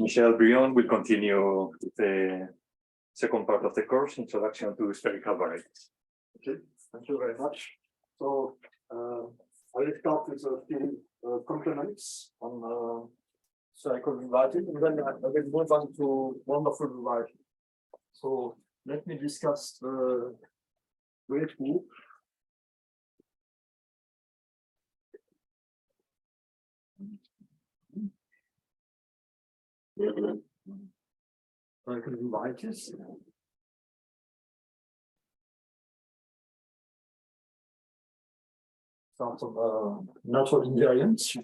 Michel Brion will continue with the second part of the course, Introduction to Spherical Varieties. Okay, thank you very much. So I will start with a few compliments on spherical varieties, and then I will move on to wonderful varieties. So let me discuss the weight group. Spherical varieties. Start of natural invariants.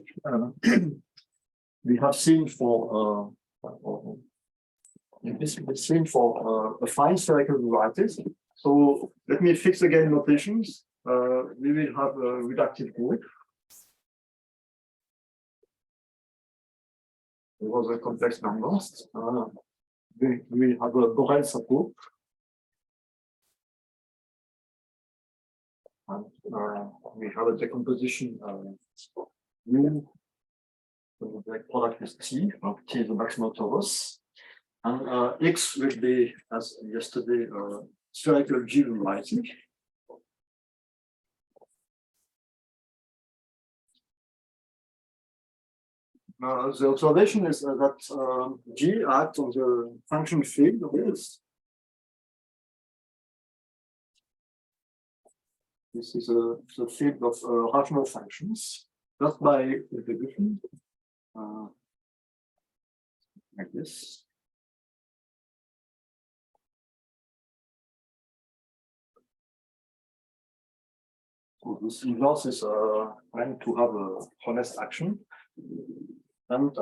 We have seen for affine spherical varieties. So let me fix again notations. We will have a reductive group. It was a complex numbers. We have a Borel subgroup. And we have a decomposition U, the product is T, T is the maximal torus. And X will be, as yesterday, spherical G variety. The observation is that G acts on the function field of this. This is the field of rational functions, just by division, like this. So this inverse is meant to have a honest action. And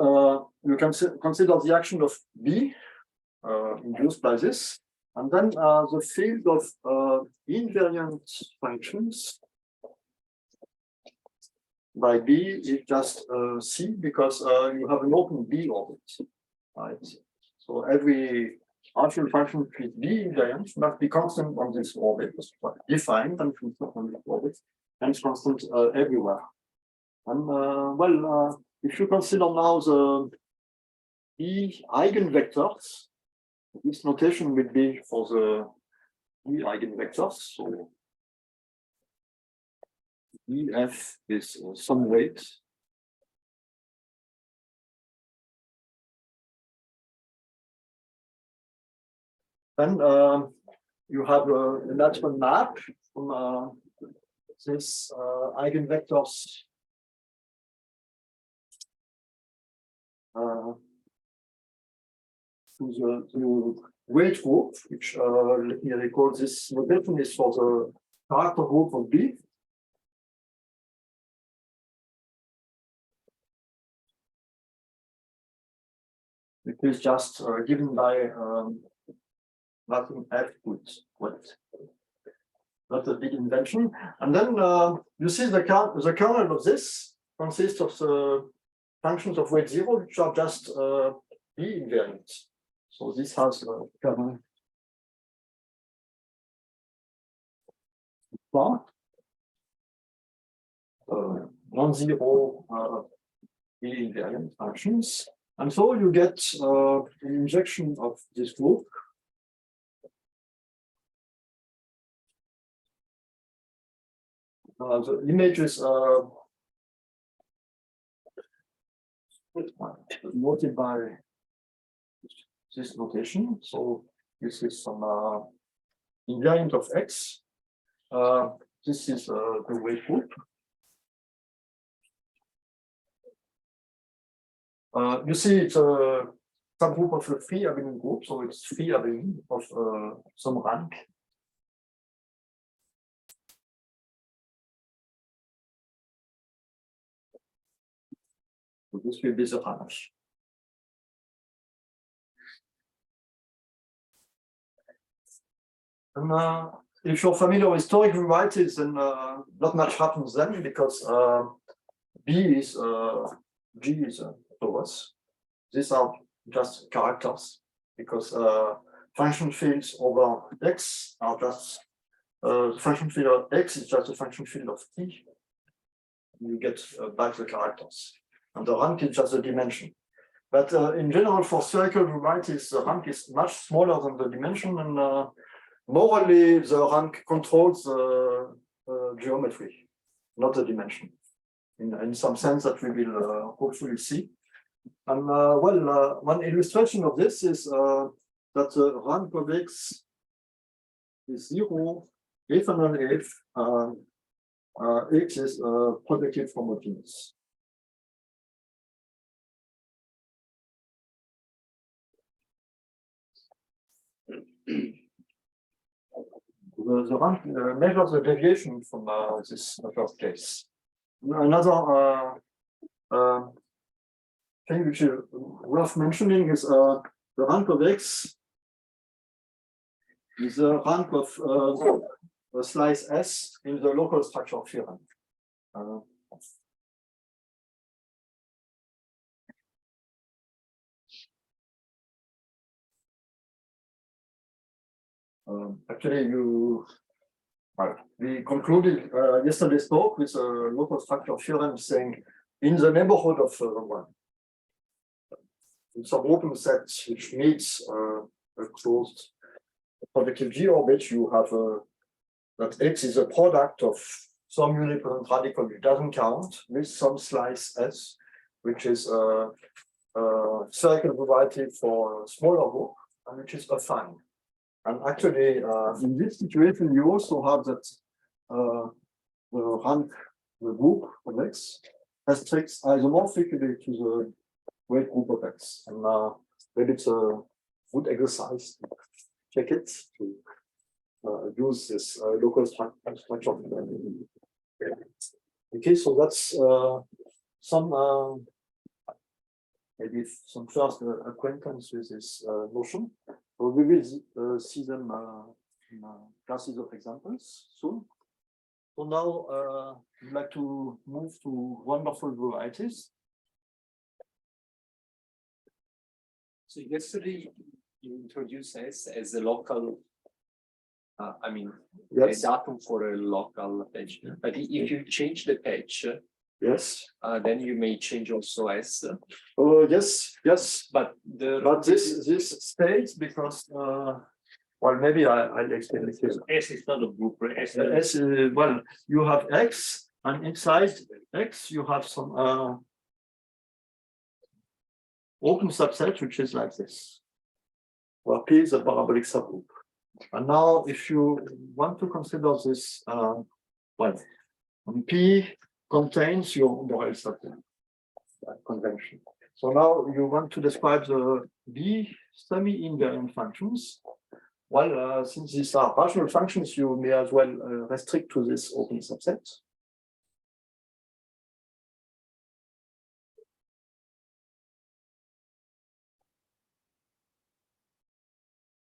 you can consider the action of B induced by this. And then the field of invariant functions by B is just C, because you have an open B orbit, right? So every rational function with B invariant must be constant on this orbit, defined and constant on this orbit, and it's constant everywhere. And if you consider now the E eigenvectors, this notation will be for the E eigenvectors. So EF is some weight. Then you have a natural map from this eigenvectors to the weight group, which let me recall, this notation is for the character group of B. It is just given by Latin F with what? Not a big invention. And then you see the kernel of this consists of the functions of weight 0, which are just B invariant. So this has a kernel non-zero B invariant functions. And so you get an injection of this group. The image is noted by this notation. So this is some invariant of X. This is the weight group. You see it's a subgroup of a free abelian group, so it's free abelian of some rank. So this will be the rank. And if you're familiar with toric varieties, then not much happens then, because B is G is torus. These are just characters, because function fields over X are just function field of X is just a function field of T. You get back the characters, and the rank is just a dimension. But in general, for spherical varieties, the rank is much smaller than the dimension, and morally, the rank controls geometry, not the dimension, in some sense that we will hopefully see. And well, one illustration of this is that the rank of X is 0 if and only if X is projective homogeneous. The rank measures the deviation from this first case. Another thing which is worth mentioning is the rank of X is the rank of a slice S in the local structure theorem. Actually, we concluded yesterday's talk with a local structure theorem saying in the neighborhood of one. In some open sets which meets a closed projective G orbit, you have that X is a product of some unipresent radical which doesn't count with some slice S, which is a spherical variety for a smaller group and which is affine. And actually, in this situation, you also have that the rank, the group of X, restricts isomorphically to the weight group of X. And maybe it's a good exercise to check it, to use this local structure. Okay, so that's some maybe some first acquaintance with this notion. So we will see them in classes of examples soon. So now I'd like to move to wonderful varieties. So yesterday you introduced S as a local, Yes. a datum for a local patch. But if you change the patch, Yes. then you may change also S. Oh yes, yes. But this stays because well, maybe I'll explain it here. S is not a group. S, well, you have X, and inside X you have some open subset which is like this, where P is a parabolic subgroup. And now, if you want to consider this, well, P contains your Borel subgroup convention. So now you want to describe the B semi-invariant functions. Well, since these are rational functions, you may as well restrict to this open subset.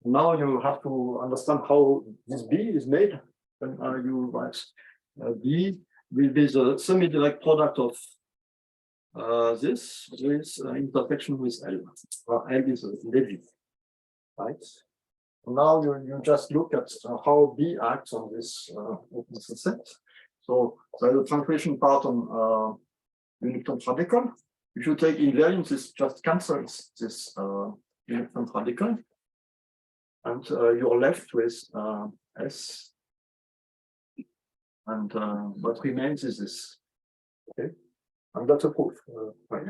Now you have to understand how this B is made. When you write B will be the semi-direct product of this with intersection with L. L is a Levy, right? Now you just look at how B acts on this open subset. So the translation part on uniprotect radical. If you take invariant, this just cancels this uniprotect radical. And you're left with S. And what remains is this. Okay. And that's a proof. Right.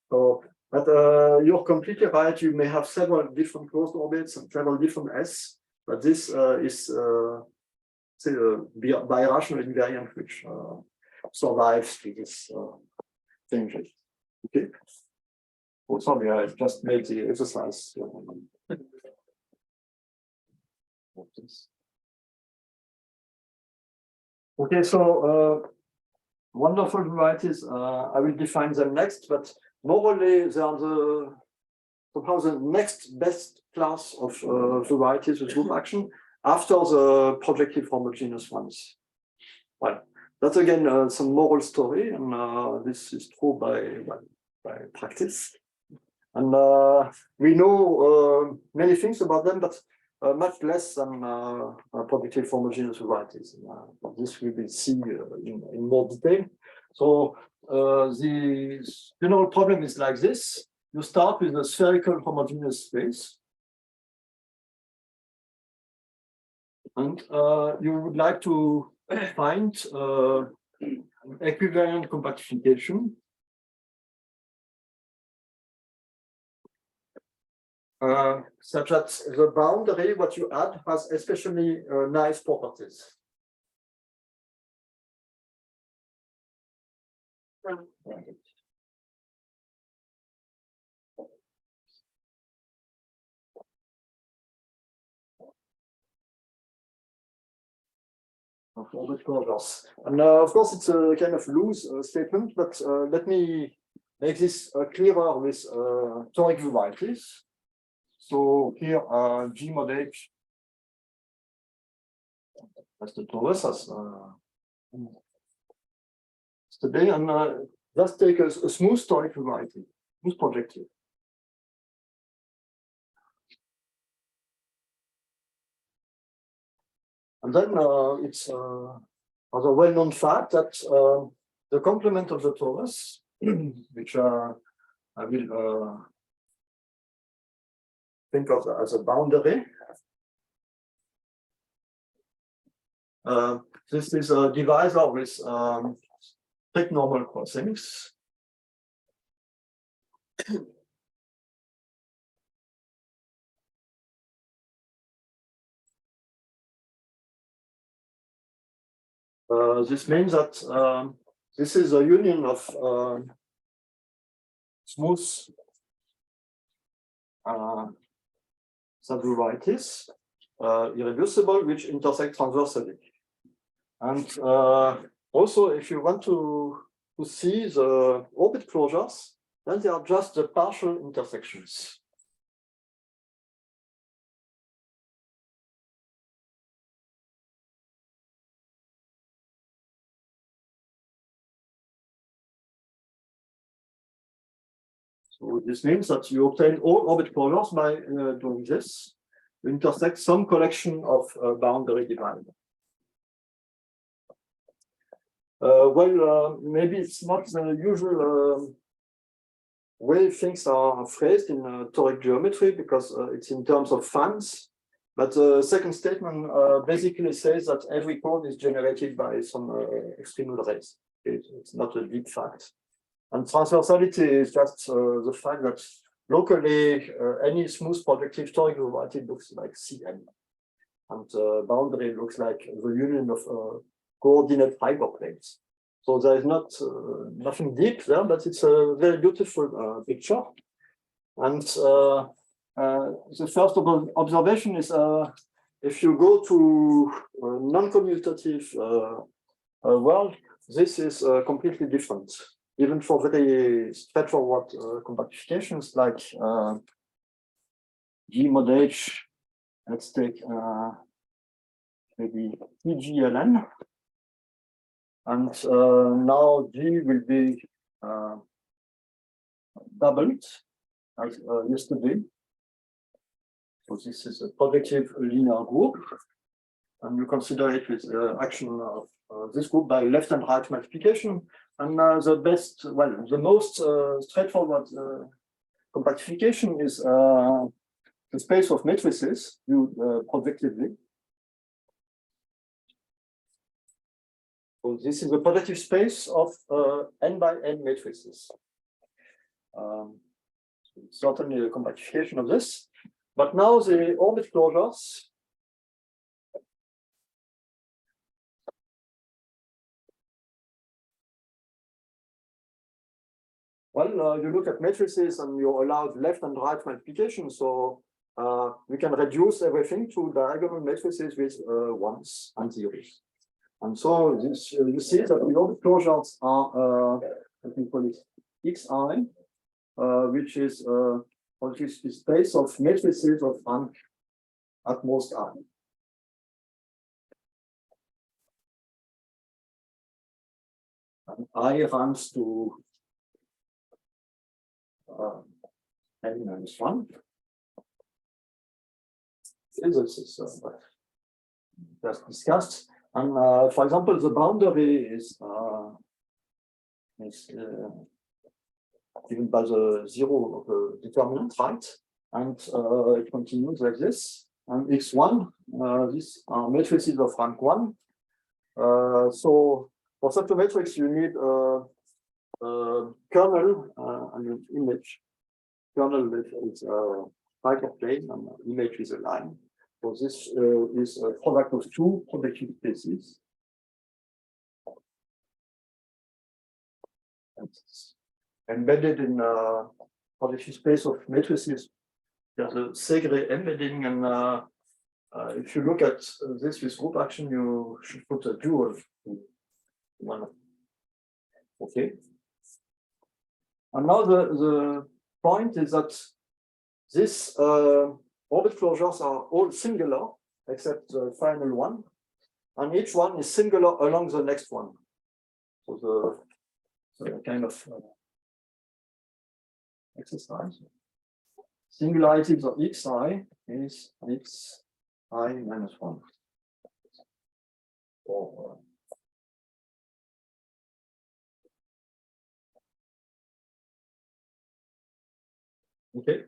So, but you're completely right. You may have several different closed orbits and several different S, but this is say a birational invariant which survives to this changes. Okay. Oh, sorry, I just made the exercise. Okay, so wonderful varieties. I will define them next, but morally they are somehow the next best class of varieties with group action after the projective homogeneous ones. Well, that's again some moral story, and this is true by practice. And we know many things about them, but much less than projective homogeneous varieties. This we will see in more detail. So the general problem is like this. you start with a spherical homogeneous space. And you would like to find an equivariant compactification such that the boundary, what you add, has especially nice properties. Orbit closures. And of course, it's a kind of loose statement, but let me make this clearer with toric varieties. So here, G mod H, that's the torus as today, and let's take a smooth toric variety, smooth projective. And then it's a well-known fact that the complement of the torus, which I will think of as a boundary. This is a divisor with strict normal crossings. This means that this is a union of smooth subvarieties, irreducible, which intersect transversally. And also, if you want to see the orbit closures, then they are just the partial intersections. So this means that you obtain all orbit closures by doing this. You intersect some collection of boundary dividers. Maybe it's not the usual way things are phrased in toric geometry because it's in terms of fans. But the second statement basically says that every cone is generated by some external rays. It's not a deep fact. And transversality is just the fact that locally any smooth projective toric variety looks like Cn. And the boundary looks like the union of coordinate hyperplanes. So there is not nothing deep there, but it's a very beautiful picture. And the first observation is if you go to a non-commutative world, this is completely different. Even for very straightforward compactifications like G mod H, let's take maybe EGLN. And now G will be doubled as yesterday. So this is a projective linear group. And you consider it with action of this group by left and right multiplication. And the most straightforward compactification is the space of matrices viewed projectively. So this is the projective space of n by n matrices. Certainly a compactification of this. But now the orbit closures. Well, you look at matrices and you're allowed left and right multiplication. So we can reduce everything to diagonal matrices with ones and zeros. And so this, you see that the orbit closures are, let me call it xi, which is the space of matrices of rank at most I. And I runs to n minus 1. This is just discussed. And for example, the boundary is given by the zero of the determinant, right? And it continues like this. And x1, these are matrices of rank 1. So for such a matrix, you need a kernel and an image. Kernel is a hyperplane and image is a line. So this is a product of two projective spaces. And it's embedded in a projective space of matrices. There's a Segre embedding, and if you look at this with group action, you should put a dual one. Okay. And now the point is that this orbit closures are all singular except the final one, and each one is singular along the next one. So the kind of exercise. Singularities of xi is xi minus 1. Or, okay,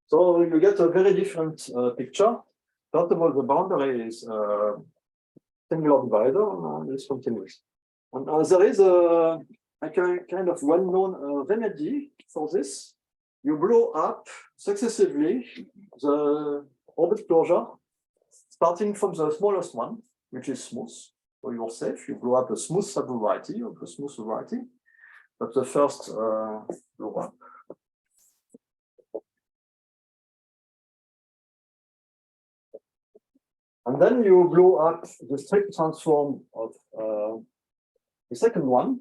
so you get a very different picture. First of all, the boundary is singular divisor and is continuous. And there is a kind of well-known remedy for this. You blow up successively the orbit closure, starting from the smallest one, which is smooth. So you're safe. You blow up a smooth subvariety of the smooth variety. That's the first blow up. And then you blow up the strict transform of the second one.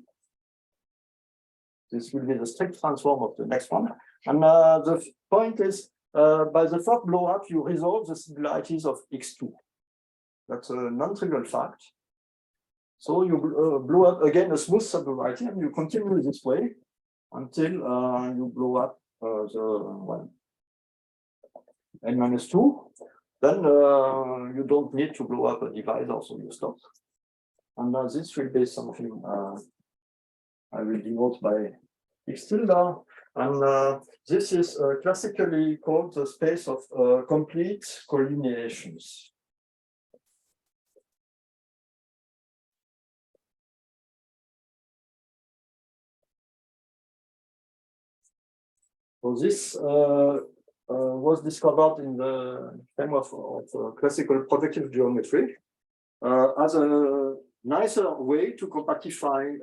This will be the strict transform of the next one. And the point is, by the first blow up, you resolve the singularities of x2. That's a non-trivial fact. So you blow up again a smooth subvariety, and you continue this way until you blow up the n minus 2. Then you don't need to blow up a divisor, so you stop. And this will be something I will denote by x tilde. And this is classically called the space of complete collineations. So this was discovered in the framework of classical projective geometry as a nicer way to compactify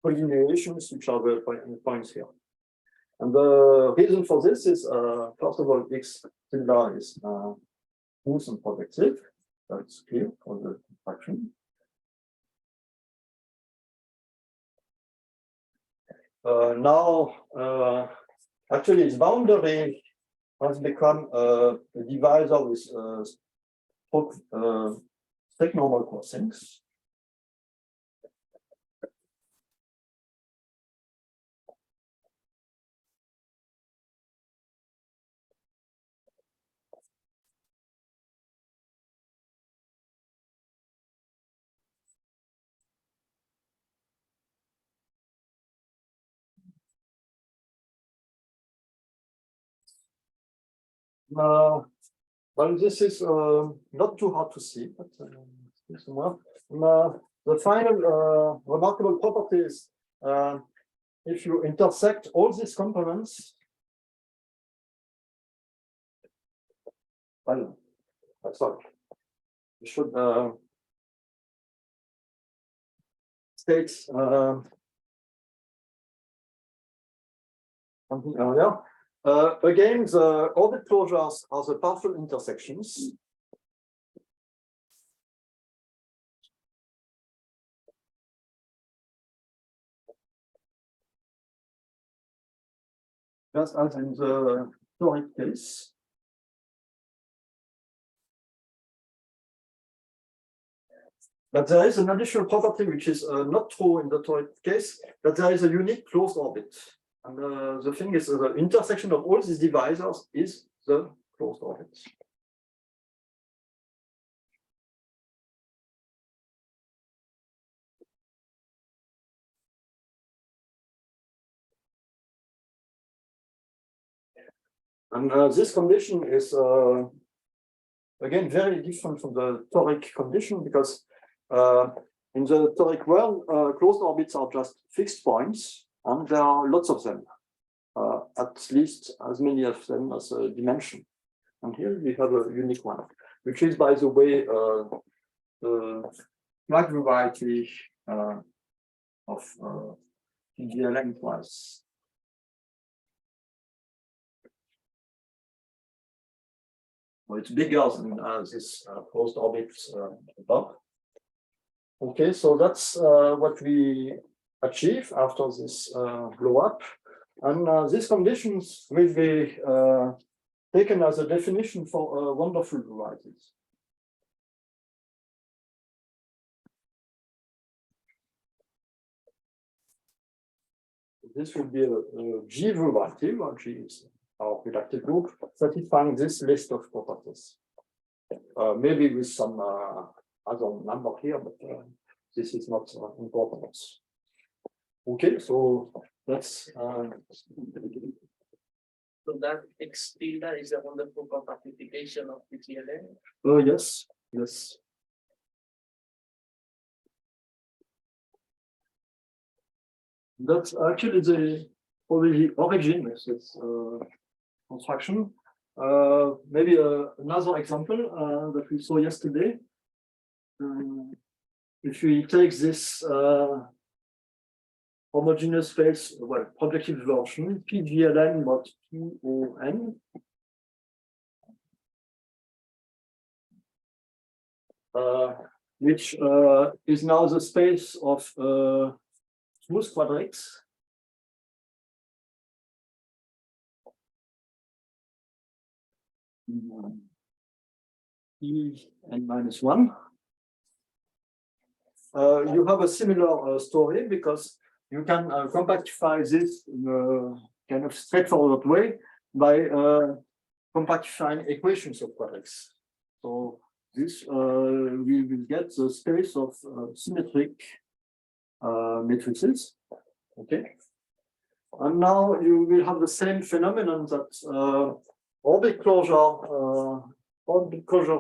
collineations, which are the points here. And the reason for this is, first of all, x tilde is smooth and projective. That's clear for the fraction. Now, actually, its boundary has become a divisor with strict normal crossings. Well, this is not too hard to see, but the final remarkable property is if you intersect all these components, well, sorry, you should state something earlier. Again, the orbit closures are the partial intersections. Just as in the toric case. But there is an additional property which is not true in the toric case, that there is a unique closed orbit. And the thing is, the intersection of all these divisors is the closed orbit. And this condition is again very different from the toric condition, because in the toric world, closed orbits are just fixed points, and there are lots of them, at least as many of them as a dimension. And here we have a unique one, which is, by the way, the flag variety of lengthwise. Well, it's bigger than this closed orbit above. Okay, so that's what we achieve after this blow up, and these conditions will be taken as a definition for wonderful varieties. This will be a G variety, where G is our reductive group, satisfying this list of properties. Maybe with some other number here, but this is not important. Okay, so that's So that X tilde is a wonderful compactification of the GLN. yes, yes. That's actually probably the origin of this construction. Maybe another example that we saw yesterday. If we take this homogeneous space, well, projective version, PGLN mod PON. Which is now the space of smooth quadrics. E(n minus 1). You have a similar story, because you can compactify this in a kind of straightforward way by compactifying equations of quadrics. So this we will get the space of symmetric matrices. Okay, and now you will have the same phenomenon that orbit closures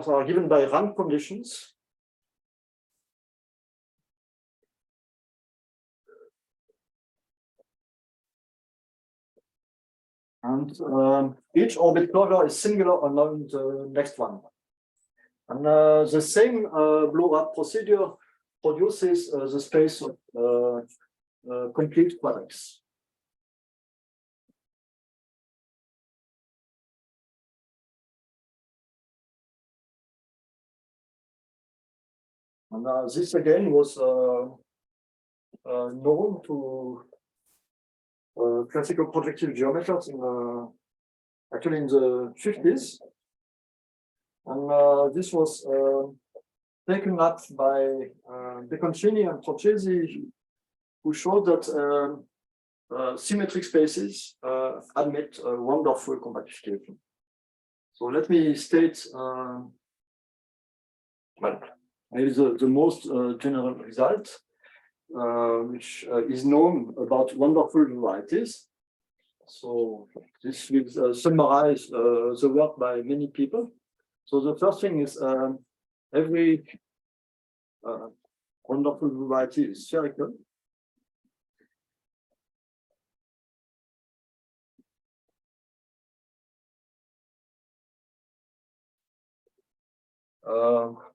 are given by rank conditions. And each orbit closure is singular along the next one. And the same blow-up procedure produces the space of complete quadrics. And this again was known to classical projective geometers actually in the 50s. And this was taken up by De Concini and Procesi, who showed that symmetric spaces admit wonderful compactification. So let me state maybe the most general result, which is known about wonderful varieties. So this will summarize the work by many people. So the first thing is every wonderful variety is spherical.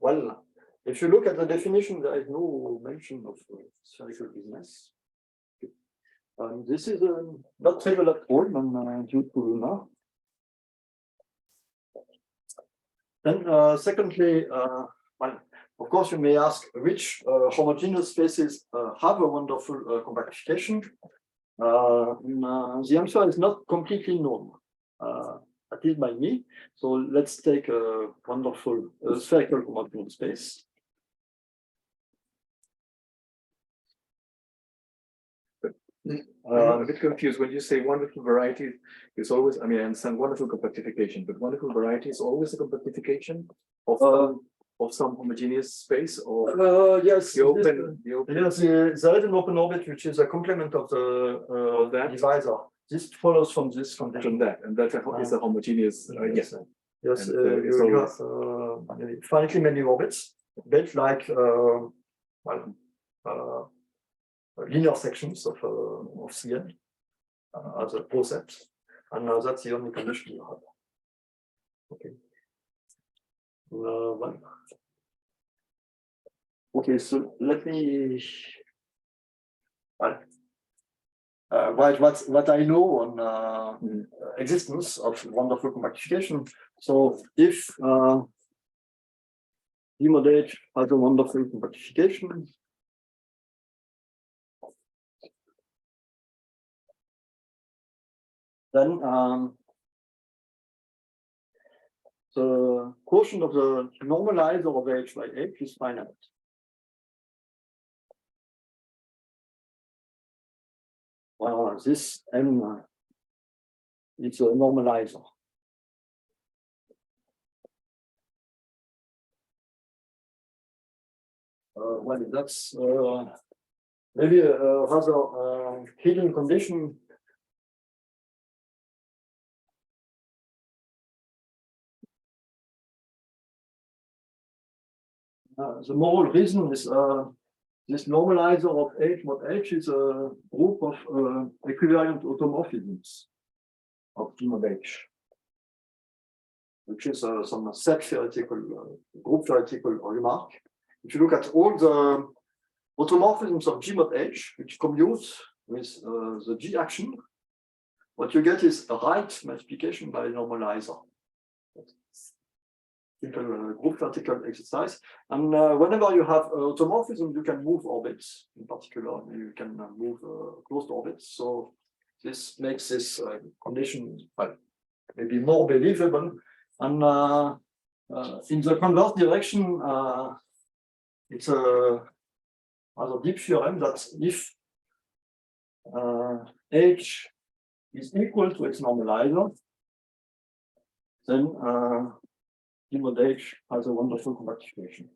Well, if you look at the definition, there is no mention of spherical business. This is not trivial at all, and due to Luna. Then, secondly, well, of course, you may ask which homogeneous spaces have a wonderful compactification. The answer is not completely known, at least by me. So let's take a wonderful spherical homogeneous space. I'm a bit confused when you say wonderful variety. It's always, I mean, I understand wonderful compactification, but wonderful variety is always a compactification of some homogeneous space, or yes, the open. Yes, there is an open orbit which is a complement of the divisor. this follows from this From condition. that, and that is a homogeneous, yes. Yes, And, you, it's you always- have finitely many orbits, built like linear sections of CN as a concept, and that's the only condition you have. Okay. Well. Okay, so let me write what I know on existence of wonderful compactification. So if D mod H has a wonderful compactification, then the quotient of the normalizer of H by H is finite. Well, this M is a normalizer. Well, that's maybe a rather hidden condition. The moral reason is this normalizer of H mod H is a group of equivariant automorphisms of D mod H, which is some set theoretical, group theoretical remark. If you look at all the automorphisms of G mod H, which commute with the G action, what you get is a right multiplication by a normalizer. Simple group theoretical exercise. And whenever you have automorphism, you can move orbits. In particular, you can move closed orbits. So this makes this condition maybe more believable. And in the converse direction, it's a rather deep theorem that if H is equal to its normalizer, then D mod H has a wonderful compactification.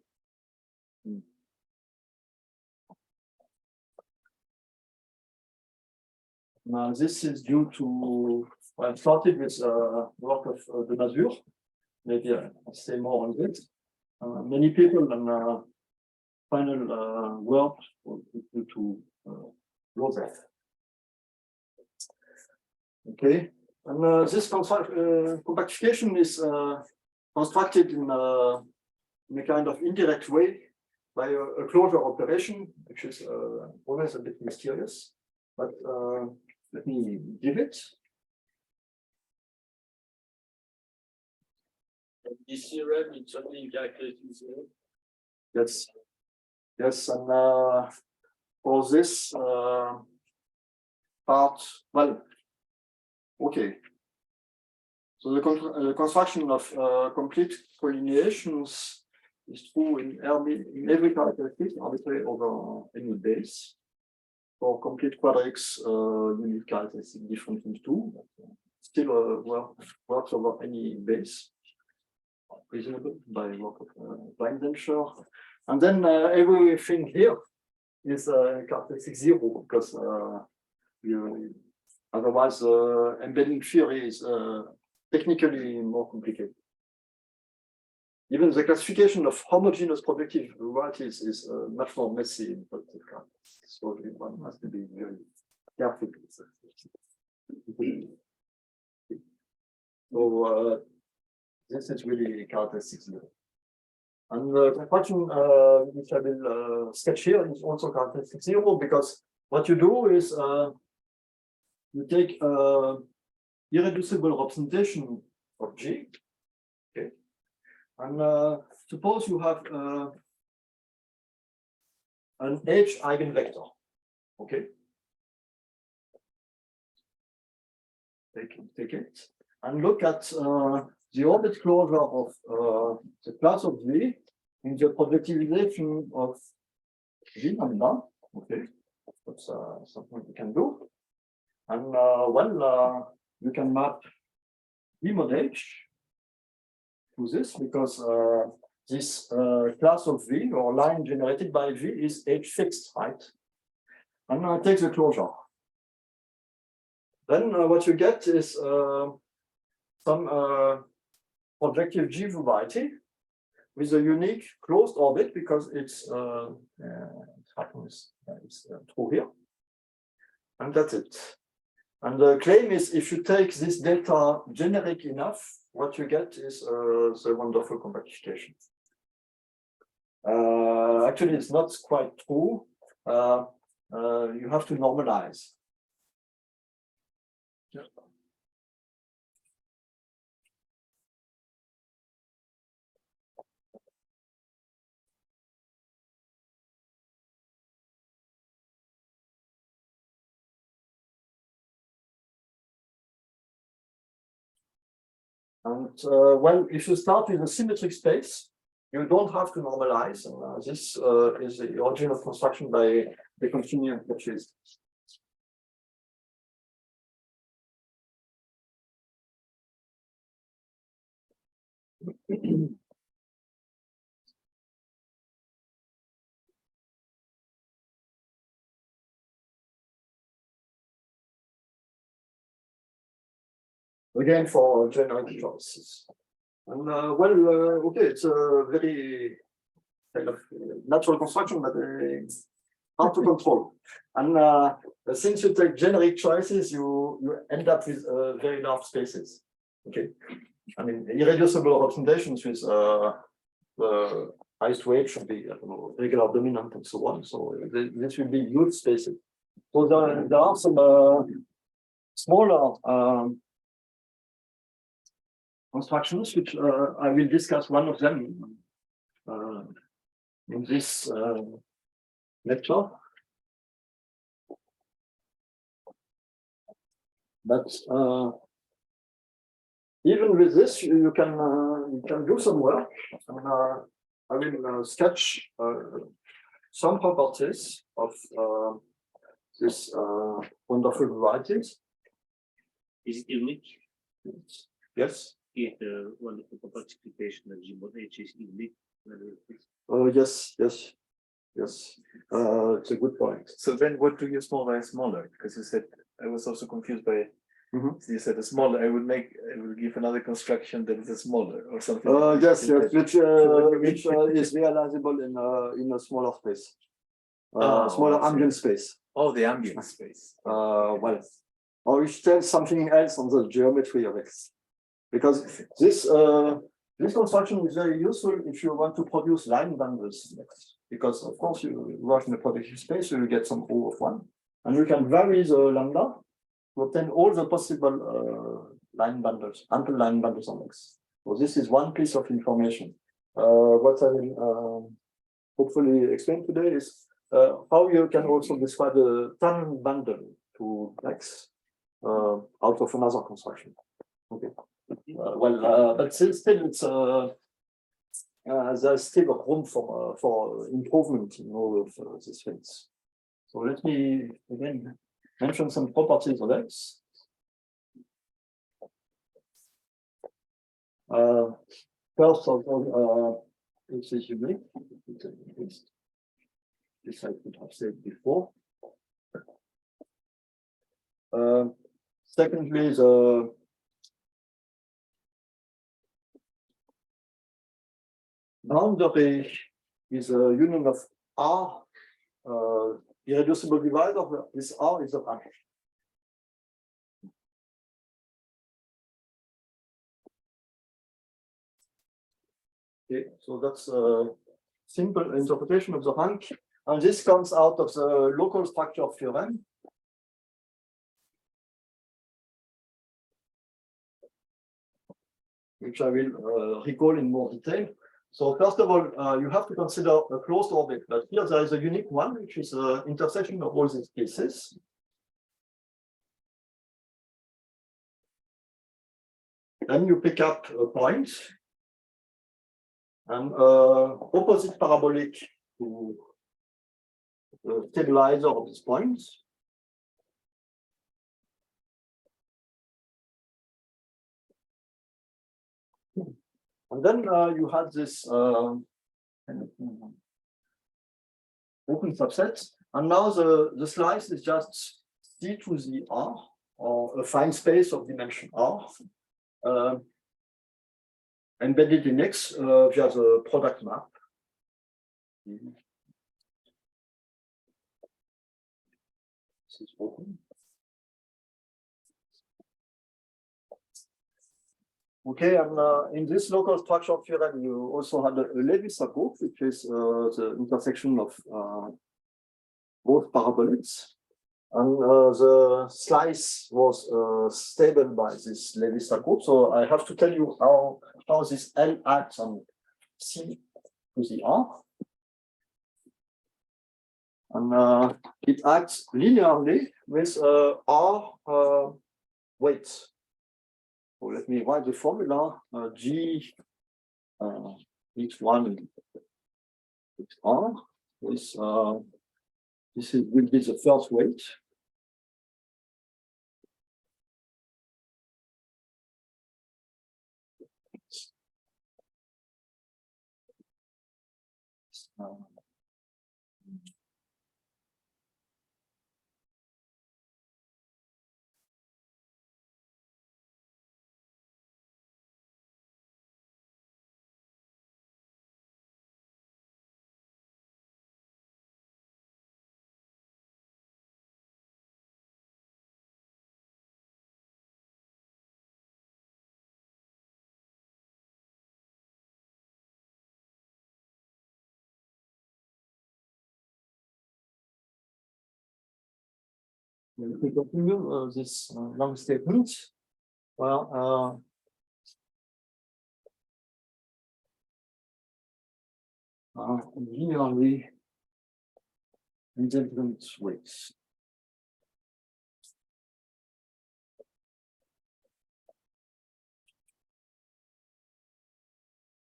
Now, this is due to, well, I started with work of de Mazure. Maybe I'll say more on this. Many people and final work due to Joseph. Okay, and this compactification is constructed in a kind of indirect way by a closure operation, which is always a bit mysterious, but let me give it. This theorem is only calculated zero. Yes, yes, and for this part, well, okay. So the construction of complete collineations is true in every characteristic arbitrary over any base. For complete quadrics, you need characteristic different from 2. But, still works over any base. Reasonable by work of Vinberg. And then everything here is characteristic 0 because otherwise embedding theory is technically more complicated. Even the classification of homogeneous projective varieties is much more messy, but so one has to be very careful. So this is really characteristic 0. And the construction which I will sketch here is also characteristic 0 because what you do is you take irreducible representation of G, okay, and suppose you have an H eigenvector, okay. Take it and look at the orbit closure of the class of V in the projectivization of V lambda, okay. That's something we can do. And well, you can map D mod H to this because this class of V or line generated by V is H fixed, right? And take the closure. then what you get is some projective G variety with a unique closed orbit because it's through here, and that's it. And the claim is if you take this data generic enough, what you get is the wonderful compactification. Actually, it's not quite true. You have to normalize. Yeah. And well, if you start with a symmetric space, you don't have to normalize. And this is the origin of construction by the continuum, which is again for generic choices. And well, okay, it's a very kind of natural construction, but hard to control. And since you take generic choices, you end up with very large spaces. Okay, I mean irreducible representations with the highest weight should be regular dominant and so on. So this will be huge spaces. So there are some smaller constructions, which I will discuss one of them in this lecture. But even with this, you can do some work. And, I will sketch some properties of this wonderful varieties. Is it unique? Yes. If the wonderful compactification of G mod H is unique. Oh yes. It's a good point. So then what do you small by smaller? Because you said, I was also confused by, you said a smaller, I will give another construction that is a smaller or something. Yes, which is realizable in a smaller space. Smaller ambient space. Oh, the ambient space. Well, or which tells something else on the geometry of X. Because this construction is very useful if you want to produce line bundles. Because of course you work in a projective space, so you get some O of 1, and you can vary the lambda to obtain all the possible line bundles, ample line bundles on X. So this is one piece of information. What I will hopefully explain today is how you can also describe the tangent bundle to X out of another construction. Okay. But still, it's there's still room for improvement in all of these things. So let me again mention some properties of X. First of all, this is unique. This I could have said before. Secondly, the boundary is a union of R, irreducible divisor. This R is a rank. Okay, so that's a simple interpretation of the rank, and this comes out of the local structure theorem. Which I will recall in more detail. So first of all, you have to consider a closed orbit, but here there is a unique one, which is the intersection of all these pieces. Then you pick up a point, and opposite parabolic to the stabilizer of this point. And then you had this open subset, and now the slice is just C to the R, or a fine space of dimension R, embedded in X via the product map. This is open. Okay, and in this local structure theorem, you also had a Lewis group, which is the intersection of both parabolics. And the slice was stable by this Lewis group. So I have to tell you how this L acts on C to the R. And it acts linearly with R weights. So let me write the formula G H1 R with will be the first weight. Let me continue this long statement. Well, linearly independent weights.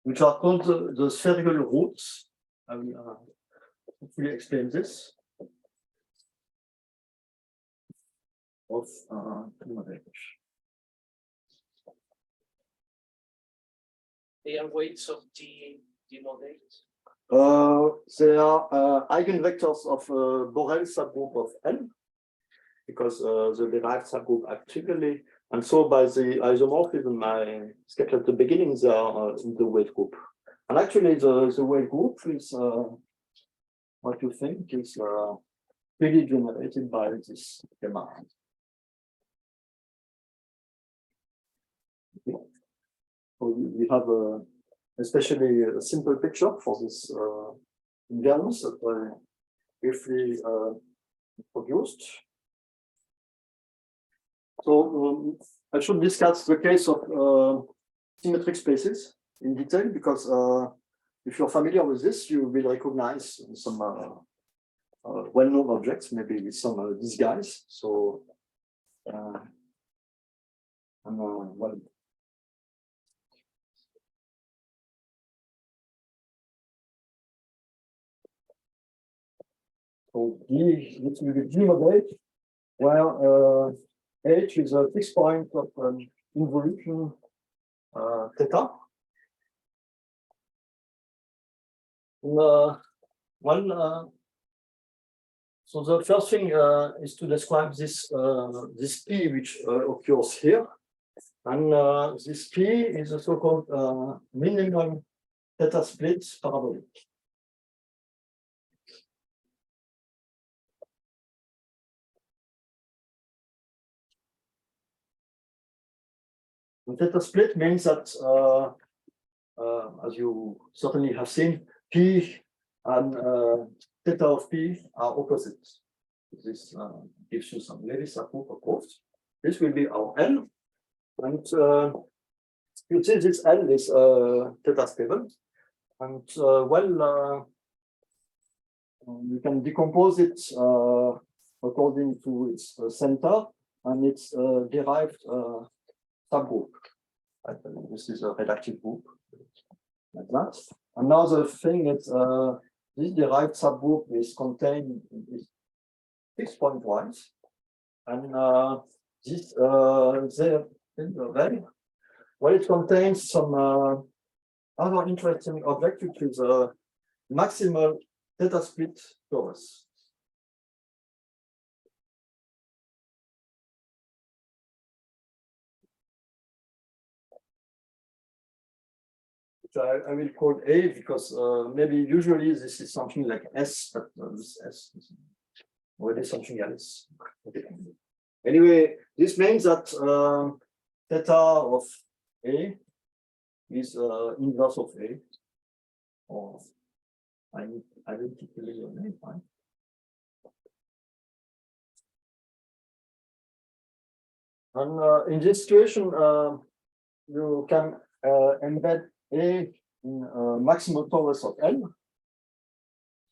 Which are called the spherical roots. I will hopefully explain this. Of They are weights of G model. They are eigenvectors of Borel subgroup of L, because the derived subgroup act trivially, and so by the isomorphism I sketched at the beginning, they are in the weight group. And actually, the weight group is what you think is really generated by this schema. So we have especially a simple picture for this invariance that I briefly produced. So I should discuss the case of symmetric spaces in detail, because if you're familiar with this, you will recognize some well-known objects, maybe with some disguise. So well, so G, this will be G model, where H is a fixed point of involution theta. So the first thing is to describe this this P which occurs here, and this P is a so-called minimum theta split parabolic. The theta split means that, as you certainly have seen, P and theta of P are opposite. This gives you some Lewis group approach. This will be our L, and you see this L is theta stable, and you can decompose it according to its center and its derived subgroup. This is a reductive group, like that. Another thing is this derived subgroup is contained in fixed point wise, and this well, it contains some other interesting object, which is a maximal theta split torus. which I will call A because maybe usually this is something like S, but this S is already something else. Okay. Anyway, this means that theta of A is inverse of A, or identically on A, fine. And in this situation, you can embed A in maximal torus of L.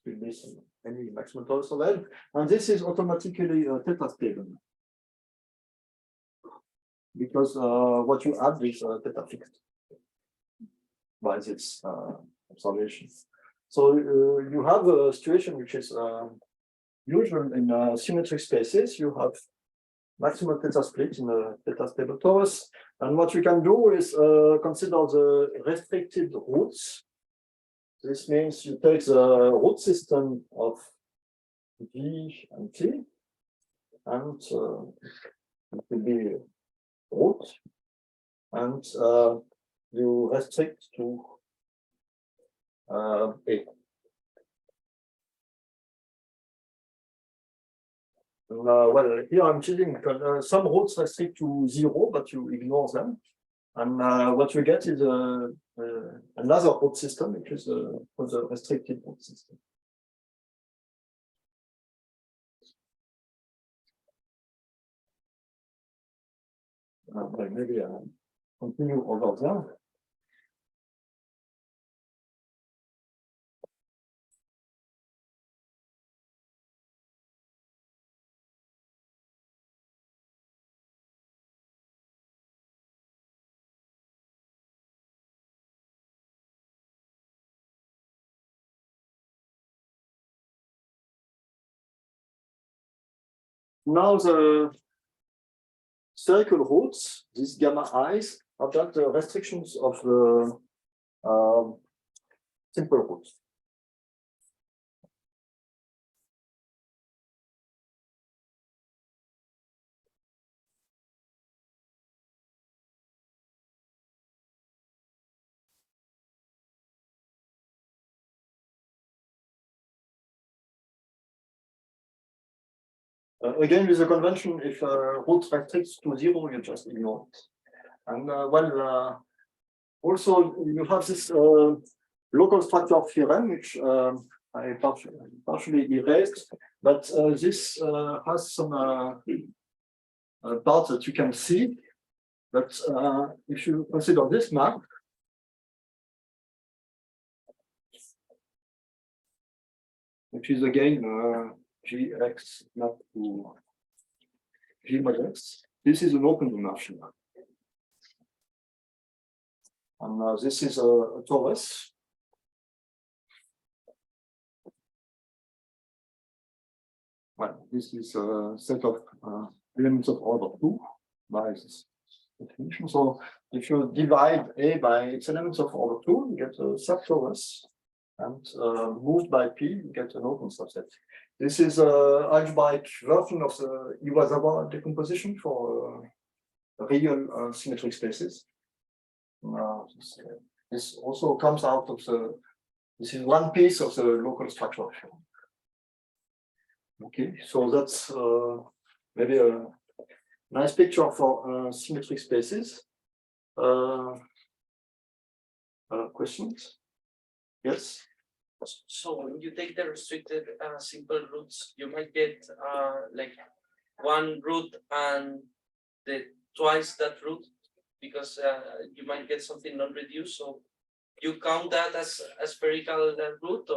With this any maximal torus of L, and this is automatically theta stable because what you add is theta fixed by this observation. So you have a situation which is usual in symmetric spaces. You have maximal theta split in a theta stable torus. And what you can do is consider the restricted roots. This means you take the root system of V and T, and it will be root, and you restrict to A. Well, here I'm cheating because some roots restrict to 0, but you ignore them. And what you get is another root system, which is the restricted root system. Well, maybe I'll continue over there. Now the spherical roots, these gamma i's, are just the restrictions of the simple roots. Again, with the convention, if root restricts to 0, you just ignore it. And also you have this local structure theorem, which I partially erased, but this has some parts that you can see. But if you consider this map, which is again Gx map to G mod X. This is an open dimension. And this is a torus. Well, this is a set of elements of order 2 by this definition. So if you divide A by its elements of order 2, you get a subtorus. And moved by P, you get an open subset. This is an algebraic version of the Iwasawa decomposition for real symmetric spaces. This also comes out of the, this is one piece of the local structure. Okay, so that's maybe a nice picture for symmetric spaces. Questions? Yes. So when you take the restricted simple roots, you might get like one root and the twice that root, because you might get something non-reduced. So you count that as a spherical root,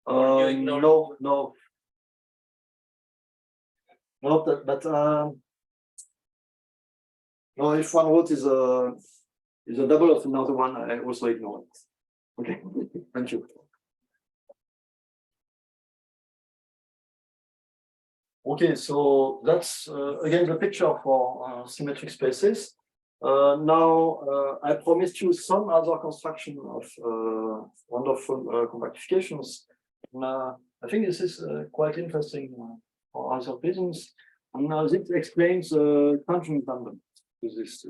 or you ignore it? No. No, but no, if one root is a double of another one, I also ignore it. Okay, thank you. Okay, so that's again the picture for symmetric spaces. Now I promised you some other construction of wonderful compactifications. I think this is quite interesting for other reasons, and this explains tangent tandem to this.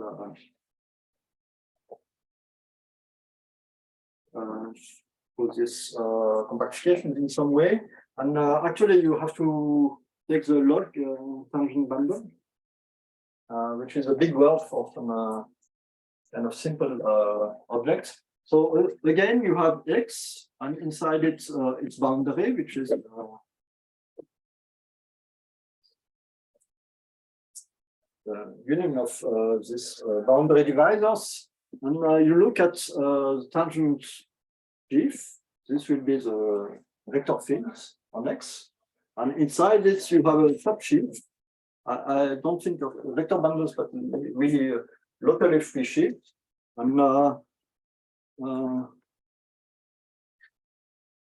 put this compactification in some way. And actually, you have to take the log tangent bundle, which is a big word for some kind of simple object. So again, you have X, and inside it, its boundary, which is the union of this boundary divisors. And you look at the tangent GIF. This will be the vector fields on X. And inside it, you have a subsheaf. I don't think of vector bundles, but really locally free sheet. And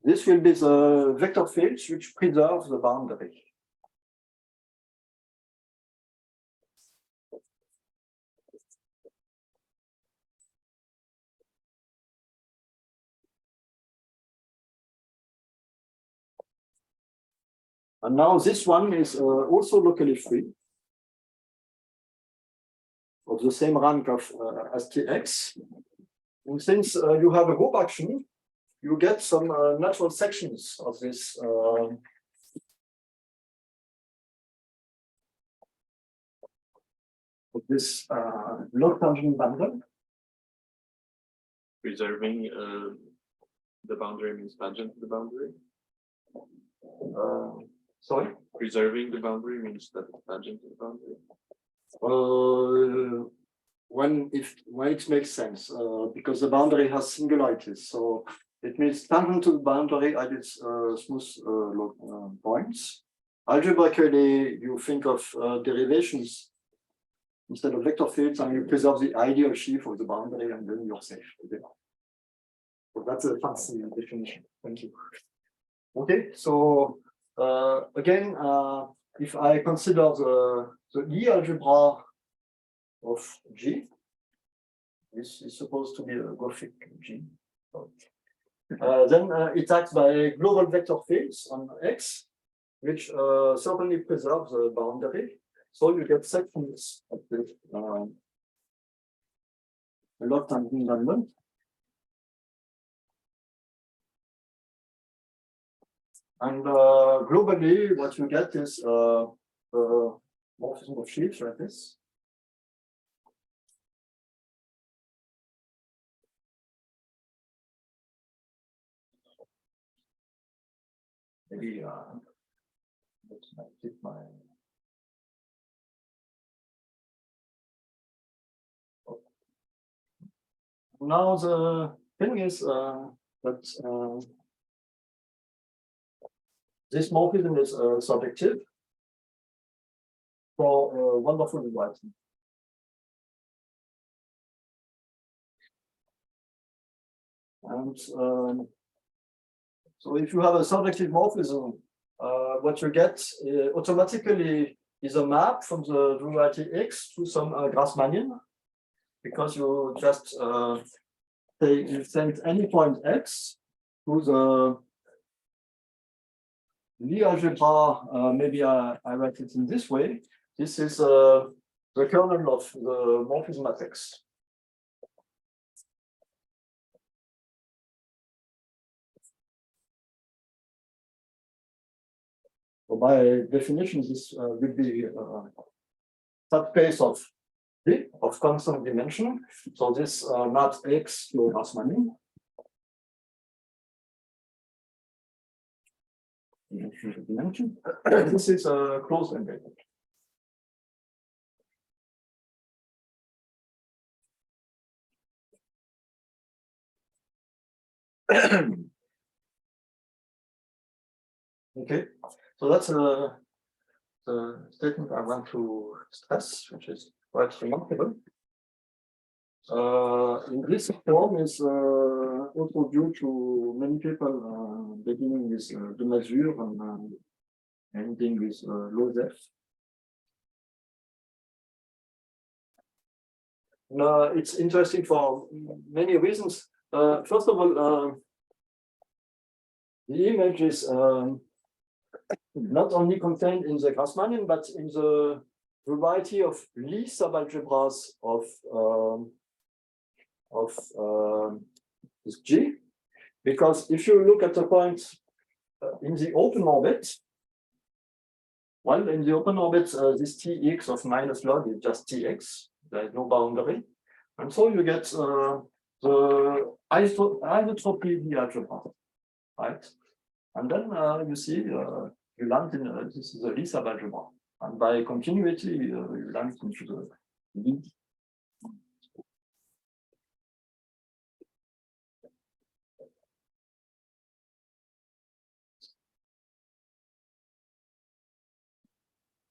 this will be the vector fields which preserve the boundary. And now this one is also locally free, of the same rank of as Tx. And since you have a group action, you get some natural sections of this log tangent bundle. Preserving the boundary means tangent to the boundary. Sorry? Preserving the boundary means that it's tangent to the boundary. When it makes sense, because the boundary has singularities, so it means tangent to the boundary at its smooth points. Algebraically, you think of derivations instead of vector fields, and you preserve the ideal sheaf of the boundary, and then you're safe. Okay. So that's a fancy definition. Thank you. Okay, so again, if I consider the E algebra of G, this is supposed to be a Gothic G. Then it acts by global vector fields on X, which certainly preserves the boundary. So you get sections of this log tangent bundle. And globally, what you get is morphism of sheaves like this. Maybe let's keep my. Now the thing is that this morphism is subjective for wonderful rewriting. And so if you have a subjective morphism, what you get automatically is a map from the variety X to some Grassmannian, because you just say you send any point X to the Lie algebra. Maybe I write it in this way. This is the kernel of the morphism matrix. So by definition, this will be subspace of D of constant dimension. So this maps X to Grassmannian. Dimension. This is a closed embedded. Okay, so that's the statement I want to stress, which is quite remarkable. This form is also due to many people beginning with de mesure and ending with low depth. It's interesting for many reasons. First of all, the image is not only contained in the Grassmannian, but in the variety of Lie subalgebras of this G. Because if you look at the point in the open orbit, well, in the open orbit, this Tx of minus log is just Tx. There is no boundary. And so you get the isotropy algebra, right? And then you see you land in this is the Lie algebra. And by continuity, you land into the Lie.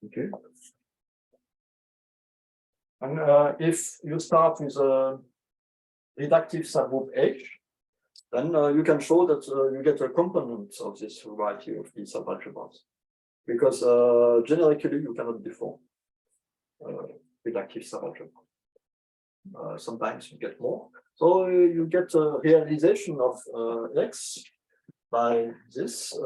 Okay. And if you start with a reductive subgroup H, then you can show that you get a component of this variety of these subalgebras. Because generically you cannot deform reductive subalgebra. Sometimes you get more. So you get a realization of X by this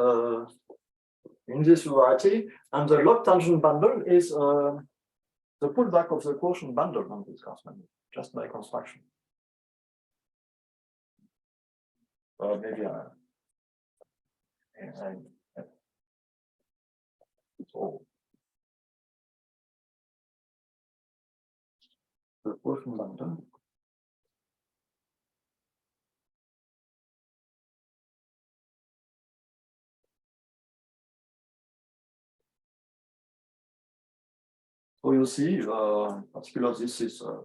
in this variety, and the log tangent bundle is the pullback of the quotient bundle on this Gauss-Mannheim, just by construction. Maybe so the quotient bundle. So you see, particularly this is a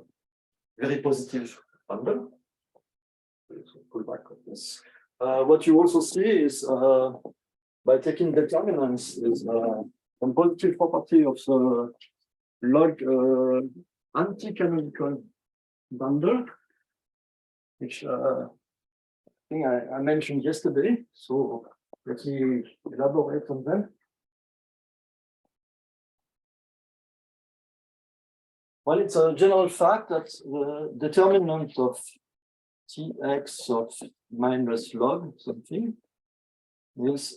very positive bundle. Pull back of this. What you also see is by taking determinants is a positive property of the log anti-canonical bundle, which I think I mentioned yesterday. So let me elaborate on that. Well, it's a general fact that the determinant of Tx of minus log something is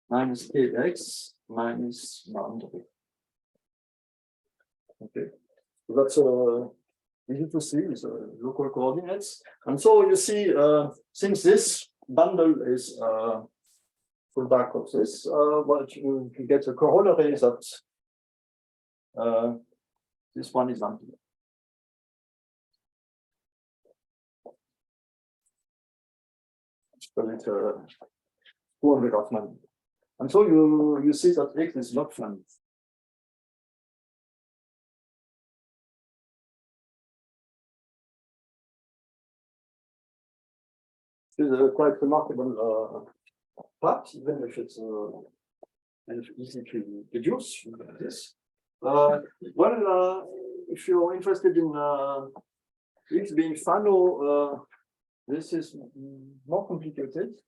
minus Kx minus boundary. Okay, so that's easy to see with local coordinates. And so you see, since this bundle is full back of this, what you get a corollary that this one is empty. So it's 200 of money. And so you see that X is not fun. This is a quite remarkable part, even if it's kind of easy to deduce this. Well, if you're interested in X being Fano, this is more complicated.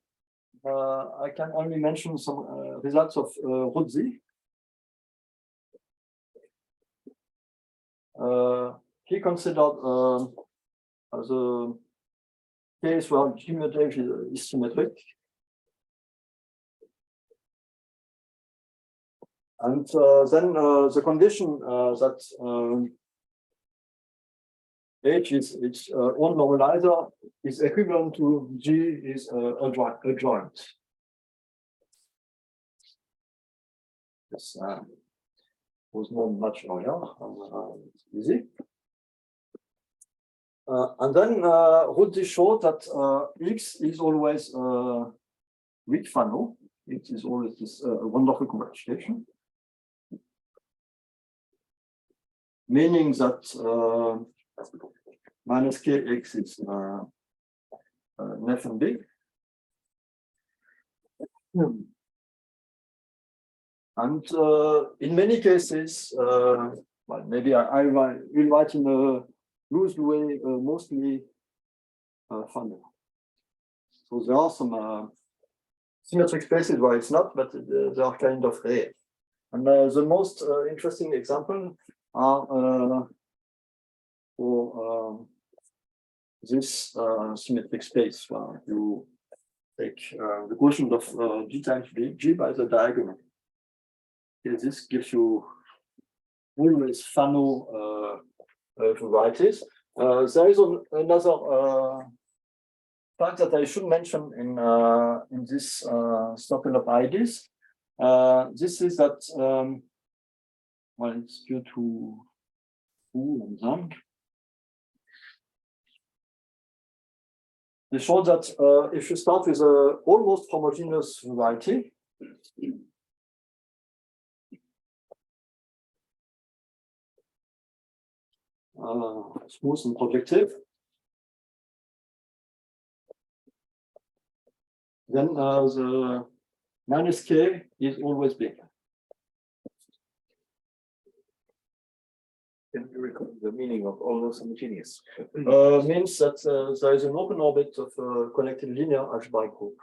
I can only mention some results of Ruzzi. He considered as a case where geometry is symmetric. And then the condition that H is its own normalizer is equivalent to G is adjoint. This was not much earlier. It's easy. And then Ruzzi showed that X is always weak Fano. It is always this wonderful compactification. Meaning that minus Kx is Nef and big. And in many cases, well, maybe I will write in a loose way, mostly Fano. So there are some symmetric spaces where it's not, but they are kind of rare. And the most interesting example are for this symmetric space where you take the quotient of G times B, G by the diagonal. Okay, this gives you always Fano varieties. There is another fact that I should mention in this circle of ideas. This is that well, it's due to Wu and Zhang. They show that if you start with an almost homogeneous variety, smooth and projective, then the minus k is always big. Can you recall the meaning of almost homogeneous? Means that there is an open orbit of a connected linear algebraic group.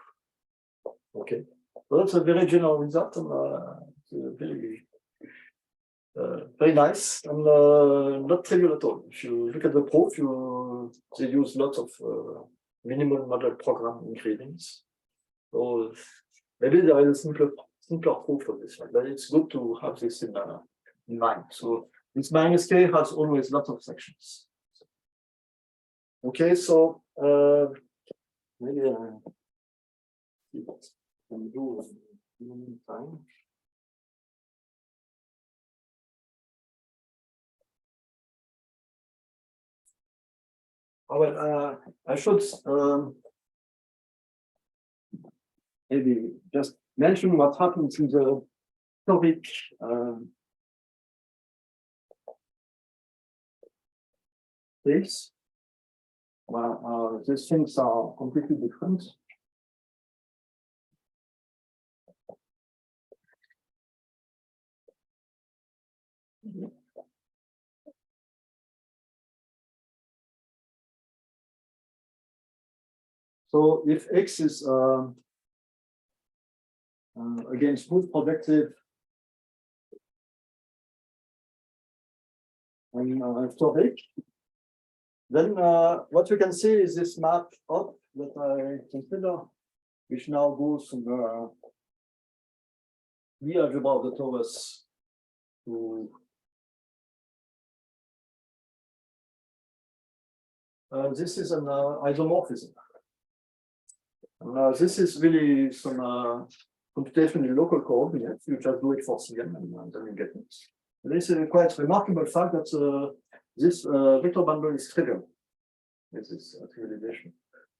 Okay, so that's a very general result, and very nice and not trivial at all. If you look at the proof, they use lots of minimal model program ingredients. So maybe there is a simpler proof of this one, but it's good to have this in mind. So this minus k has always lots of sections. Okay, so maybe see what I can do in the meantime. Oh, well, I should maybe just mention what happens in the toric case. Well, these things are completely different. So if X is again smooth projective and toric, then what you can see is this map up that I consider, which now goes from the algebra of the torus to this is an isomorphism. This is really some computation in local coordinates. You just do it for CN and then you get it. This is a quite remarkable fact that this vector bundle is trivial. This is a trivialization.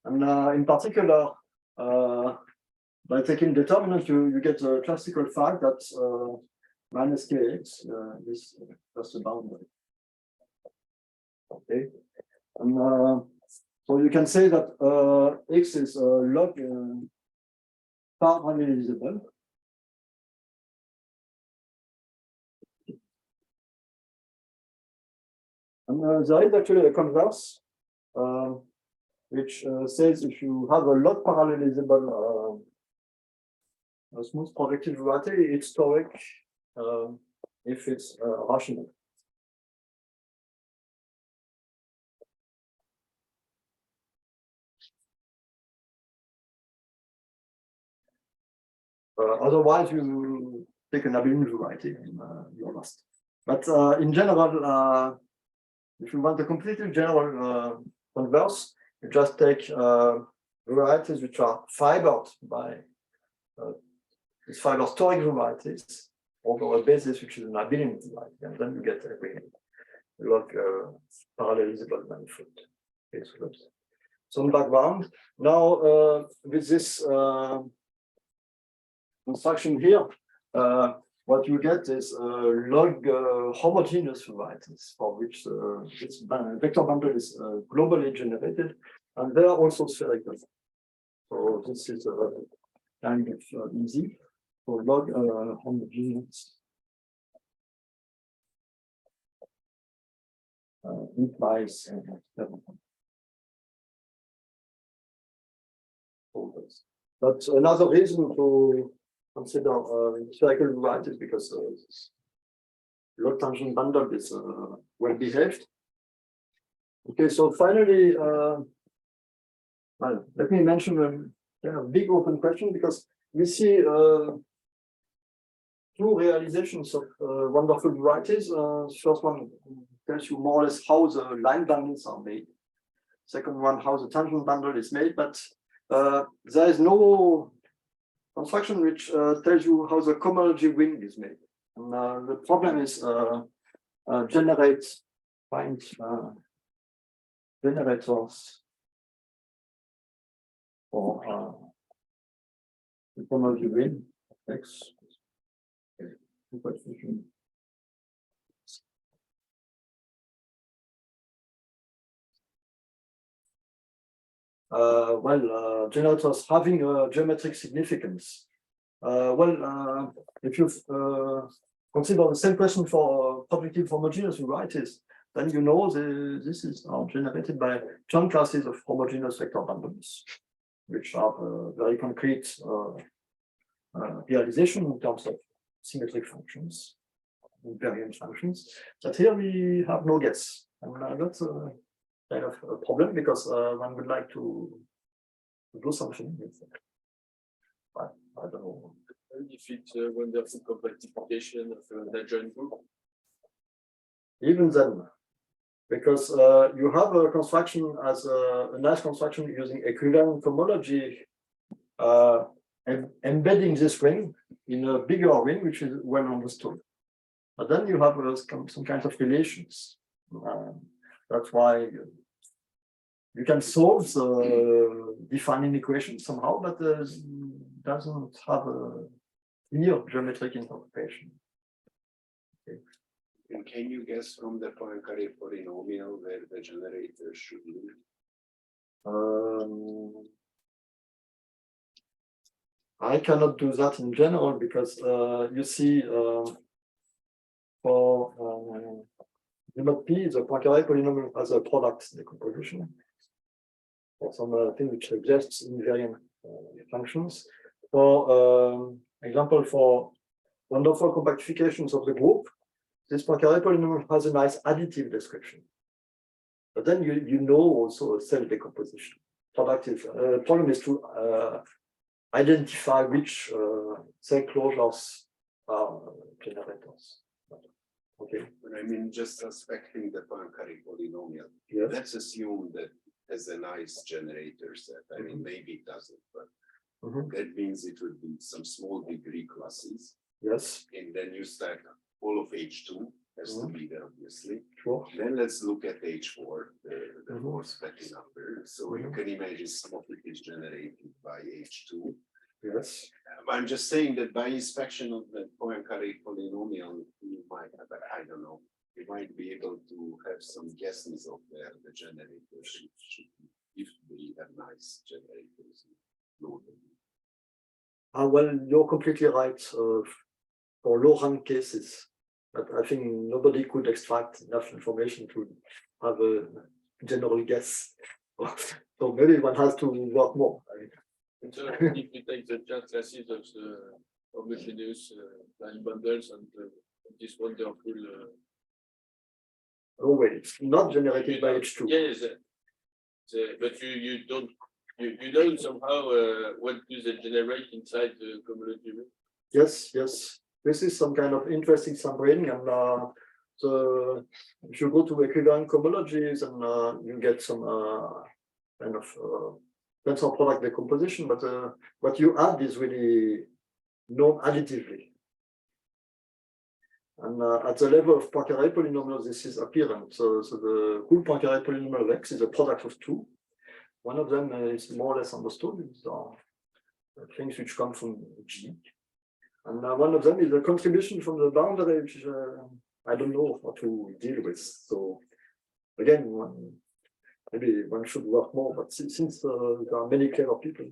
And in particular, by taking determinant, you get a classical fact that minus kx is just a boundary. Okay. And so you can say that x is log parallelizable. And there is actually a converse, which says if you have a log parallelizable smooth projective variety, it's toric if it's rational. Otherwise, you take an abelian variety and you're lost. But in general, if you want a completely general converse, you just take varieties which are fibered by these fiber toric varieties over a basis which is an abelian variety, and then you get every log parallelizable manifold. Okay, so that's some background. Now, with this construction here, what you get is log homogeneous varieties for which this vector bundle is globally generated, and they are also spherical. So this is kind of easy for log homogeneous implies but another reason to consider spherical varieties because log tangent bundle is well behaved. Okay, so finally, well, let me mention a big open question, because we see two realizations of wonderful varieties. First one tells you more or less how the line bundles are made. Second one, how the tangent bundle is made, but there is no construction which tells you how the cohomology ring is made. And the problem is find generators for the cohomology ring X. Generators having a geometric significance. If you consider the same question for projective homogeneous varieties, then you know this is generated by Chern classes of homogeneous vector bundles, which are very concrete realization in terms of symmetric functions, invariant functions. But here we have no guess, and that's a kind of a problem because one would like to do something with it. But I don't know. If it's a wonderful compactification of the joint group. Even then, because you have a construction as a nice construction using equivariant cohomology, embedding this ring in a bigger ring, which is well understood. But then you have some kind of relations. That's why you can solve the defining equation somehow, but doesn't have a clear geometric interpretation. Okay. And can you guess from the Poincaré polynomial where the generator should live? I cannot do that in general because you see for mod P, the Poincaré polynomial has a product decomposition for some thing which suggests invariant functions. For example, for wonderful compactifications of the group, this Poincaré polynomial has a nice additive description. But then you know also a cell decomposition. Problem is to identify which cell closures are generators. Okay. But I mean, just suspecting the Poincaré polynomial. Yes. Let's assume that has a nice generator set. I mean, maybe it doesn't, but that means it would be some small degree classes. Yes. And then you stack all of H2 has to be there, obviously. Sure. Then let's look at H4, the force petty number. So you can imagine some of it is generated by H2. Yes. I'm just saying that by inspection of the Poincaré polynomial, you might have, I don't know, you might be able to have some guesses of where the generator should be, if we have nice generators. Well, you're completely right for low rank cases, but I think nobody could extract enough information to have a general guess. So maybe one has to work more. So if we take the Chern classes of the homogeneous line bundles and this wonderful. No way, it's not generated by H2. Yes, but you don't. You know somehow what do they generate inside the cohomology ring? Yes, yes. This is some kind of interesting subring, and if you go to equivariant cohomologies, and you get some kind of tensor product decomposition, but what you add is really known additively. And at the level of Poincaré polynomials, this is apparent. So the whole Poincaré polynomial of X is a product of two. One of them is more or less understood. These are things which come from G. And one of them is a contribution from the boundary, which I don't know how to deal with. So again, maybe one should work more, but since there are many clever people.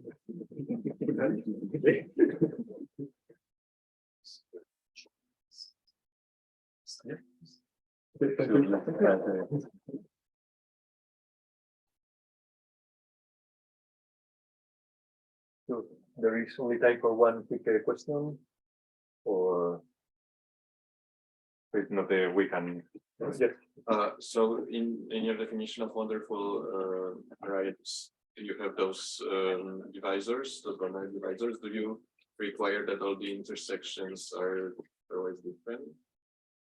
So there is only time for one quick question, or if not, we can. Yes. So in your definition of wonderful varieties, do you have those divisors, those binary divisors? Do you require that all the intersections are always different?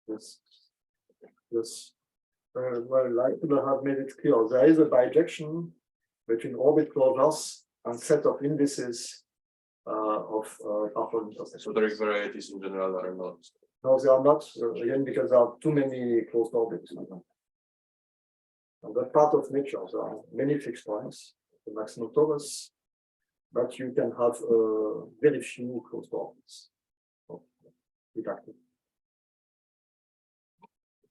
Yes. Yes. Well, I could have made it clear. There is a bijection between orbit closures and set of indices of partial intersections. So toric varieties in general are not. No, they are not, again, because there are too many closed orbits. And that part of nature, there are many fixed points, the maximum torus, but you can have very few closed orbits. Deducted.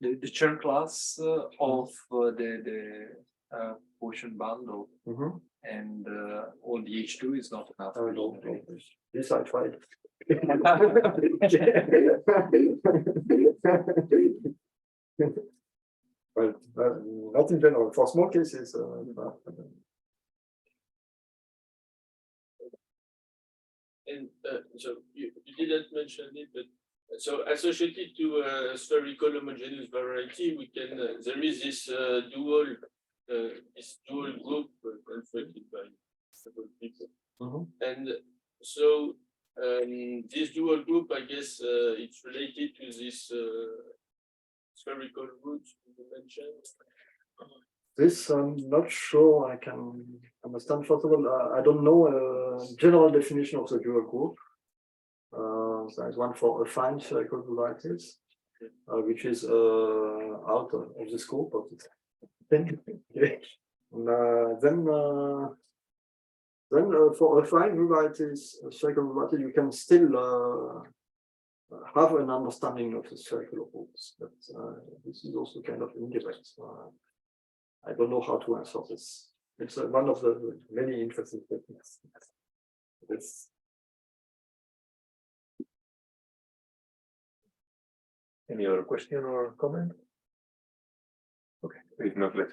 The Chern class of the Gaussian bundle and all the H2 is not enough. I don't know. This I tried. Well, not in general. For small cases, And so you didn't mention it, but so associated to a spherical homogeneous variety, we can there is this dual group constructed by several people, and so this dual group, I guess, it's related to this spherical root you mentioned. this I'm not sure I can understand. First of all, I don't know a general definition of the dual group. There is one for affine spherical varieties, which is out of the scope of this thing. Then for affine varieties, spherical varieties, you can still have an understanding of the spherical groups, but this is also kind of indirect. I don't know how to answer this. It's one of the many interesting techniques. Yes. Any other question or comment? Okay, if not, let's.